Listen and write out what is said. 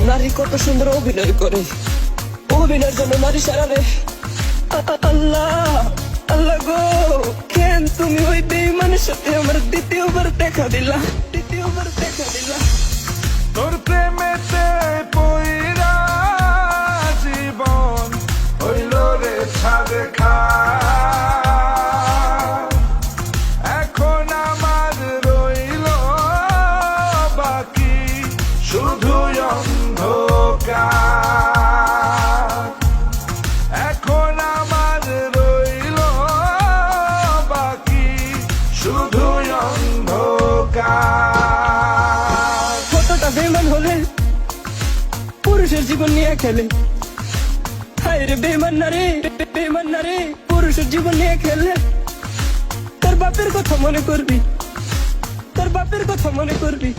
নারী কত সুন্দর অভিনয় করে, অভিনয়ের জন্য নারী সারা রে। আল্লাহ আল্লাহ গো, কেন তুমি ওই বেঈমানের সাথে আমার দ্বিতীয়বার দেখা দিলা, দ্বিতীয়বার দেখা দিলা। তোর প্রেমেতে পইরা জীবন হইল রে ছাদে খা। এখন আমার রইল বাকি শুধু অন্ধকার। এখন আমার রইল বাকি শুধু অন্ধকার। কতটা বেঈমান হলে পুরুষের জীবন নিয়ে খেলে। হায় রে বেঈমান নারী, বেঈমান নারী পুরুষের জীবন নিয়ে খেলে। তোর বাপের কথা মনে করবি, তোর বাপের কথা মনে করবি।